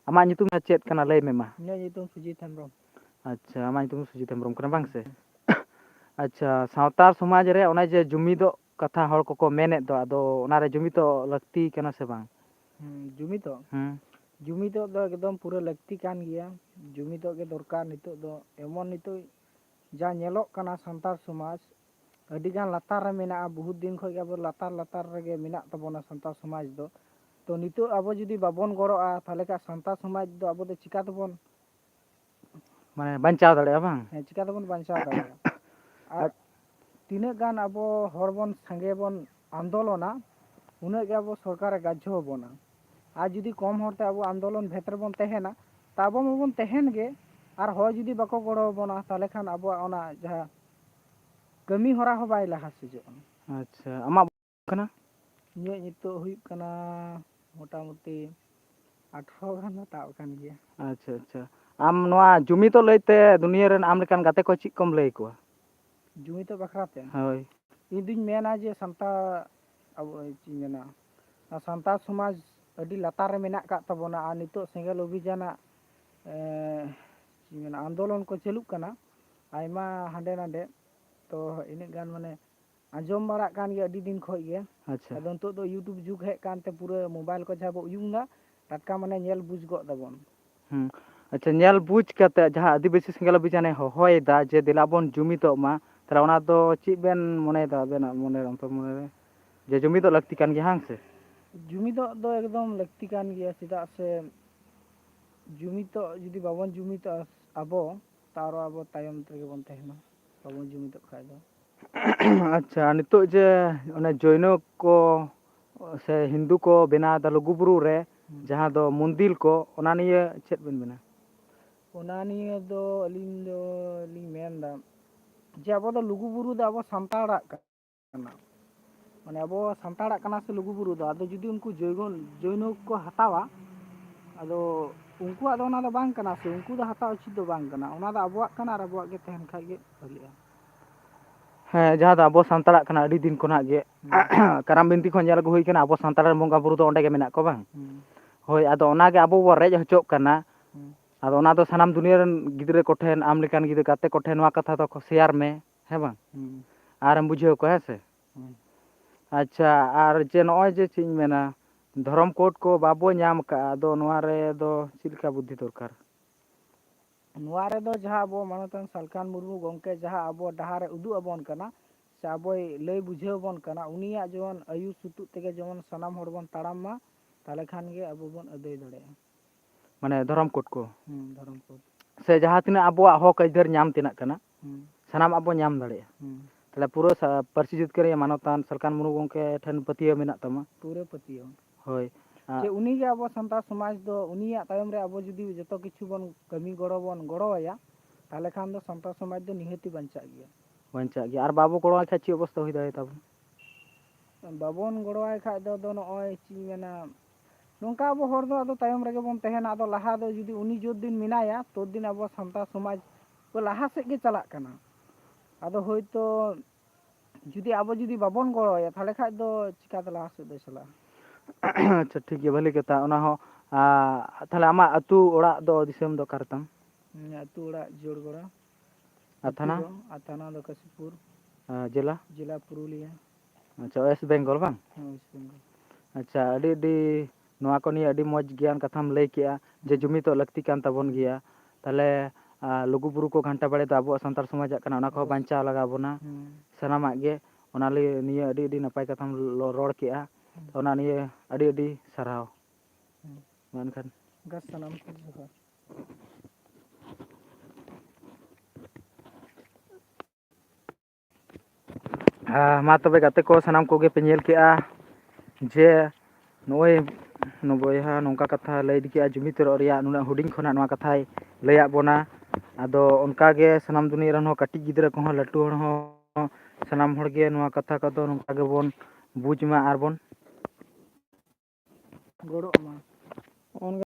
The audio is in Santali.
Amak nyutum chet kana lay me ma. Inyag nyutum Sujit Hembrом. Acha amak nyutum Sujit Hembrом kana bang se. Acha सावतार समाज रे ओना जे जुमिदो कथा हर को मेनेद दो आदो ओना रे जुमिदो लक्ति kana se bang. जुमिदो जुमिदो दो एकदम पूरा लक्ति कान गया जुमिदो के दरकार नितो दो एमन नितो जा नेलोक काना संतार समाज अडिगान लातार रे मेना बहुत दिन खय अब लातार लातार रे मेना तबोना संतार समाज दो तो नितो अब जुदी बाबन गड़ोआ ताले का संतार समाज दो अब दो चिका तबन माने बंचाव दाड़े बang चिका तबन बांचाव दाड़े आ तीना गान अब हरबन संगे बन आंदोलना उना के अब सरकार गाज्झो बोना आज जुदी कम होते अब आंदोलन भेतर बन तहेना तब मबन तहेन गे और हो जुदी बाको गड़ो बोना ताले खान अब ओना जहा कमी होरा हो बाय लहा सिजो अच्छा अमा kana इᱧ नितो हुई कना मोटामुटी 18 गान ताव कान गया अच्छा अच्छा आम नोआ जुमिदो लैते दुनिया रेन आम लेकान गाते को चिक कम लay को जुमिदो बखराते होय इन दुñ मेना जे संता अब ची मेना संता समाज अडी लातार रे मेना का तबोना आ नितो सेंगल अभियाना ची मेना आंदोलन को चलुक कना आयमा हांडे नांडे तो इने गान माने आंजम बारा कान गया अडी दिन खय गया अच्छा अदो तो दो यूट्यूब जुग हे कानते पूरा मोबाइल को जाबो युंगा टटका माने नेल बुझ गो दबोन अच्छा नेल बुझ कते जहां आदिवासी सेंगल अभियाने होय दा जे दिलाबन जुमिदो मा तरा ओना दो ची बेन मने दा बेना मने अंत मने जे जुमिदो लगती कान गया हां से जुमिदो दो एकदम लगती कान गया सीधा से जुमिदो जुदी बाबन जुमिदो अबो तारो अबो तायम तगे बन तहेना बाबन जुमिदो खाय दो अच्छा नितो जे ओने जैनो को से हिंदू को बेना दा लुगुबुरु रे जहां दो मंदिर को ओना निये चेत बेन बेना ओना निये दो अलिन दो लिं मेनदा जे अबो दो लुगुबुरु दो अबो संताड़ा कना माने अबो संताड़ा कना से लुगुबुरु दो आदो जुदी उनको जैनो को हतावा आदो उनको आदो ओना दो बांग कना से उनको दो हताव उचित दो बांग कना ओना दो अबोआ कना और अबोआ के तहन खाय गे भलिया हाँ जहाँ अब सानताड़ा अड़ी दिन को कराम बिनती को नेल हुई अब सानताड़ बंगा बुरु दो ओंडे मेना को बांग होय आदो ओनागे अब बो रेज हचोक कना आदो ओना दो सानाम दुनिया रन गिदरे कोठेन आम लेकान गिदरे गाते कोठेन नोआ कथा तो शेयर में है बांग आरम बुझेव को है से अच्छा आर जे नय जे चिन मेना धर्म कोड को बाबो नाम का आदो नोआ रे दो चिलका बुद्धि दरकार नोआ रे दो जहां अब मानतन सलकान मुर्मू गंके जहां अब डहारे उदु अबन कना से अब लय बुझेव बन कना उनिया जवन आयु सुतु तेगे जवन सनाम हर बन ताड़ाम मा ताले खान गे अब बन अदय दड़े माने धर्म कोड को धर्म कोड से जहाँ तीना अब हक अधर नाम तीना कना सनाम अब नाम दड़े तले पूरा पार्सी जितकर मानतान सलकान मुर्मू गंके ठन पतिया मेना तमा पूरे पतिया होय जे उनी गे अब संता समाज दो उनिया तायम रे अब जुदी जतो किछु बन कमी गड़ो आया ताले खान दो संता समाज दो निहति बंचा गया बंचा गया और बाबू गड़ो आखा ची अवस्था हुई दाए तब बाबन गड़ो आय खा दो नय ची मेना नोंका अब हर दो आदो तायम रेगे बन तहेना आदो लहा दो जुदी उनी जो दिन मिनाया तो दिन अब संता समाज को लहा से गे चला कना आदो होयतो जुदी अब जुदी बाबन गड़ो आया ताले खा दो चिका दो लहा से दो चला अच्छा ठीक है भले कथा ओना हो थाले आमा अतु ओड़ा दो दिसम दो करतम अतु ओड़ा जोड़गोड़ा थाना दो कसीपुर जिला जिला पुरुलिया अच्छा वेस्ट बेंगल बांग वेस्ट बेंगल अच्छा अडी अडी नोआ को निये अडी मौज ज्ञान कथाम लay किया जे जुमितो लगती कान तबन गया ताले लुगु बुरु को घंटा बड़े तो अब संतार समाज कना ओना को बांचा लगा बोना सनामा गे ओना ले निये अडी अडी नपाय कथाम रोड किया ओना निये अडी अडी सराव मानखान गस सनाम को जोहार मा तबे गाते को सनाम को गे पे नेल किया जे नोय नोबोयहा नोंका कथा लay दिकिया जुमित रो रिया नुना हुडिंग खोना नोआ कथाय लया बोना आदो उनका गे सनाम दुनिया रन हो कटी गिदरा को लट्टू हड़ हो सनाम हड़ गे नोआ कथा कदो नोंका गे बोन बुझमा आर बोन गड़ो मा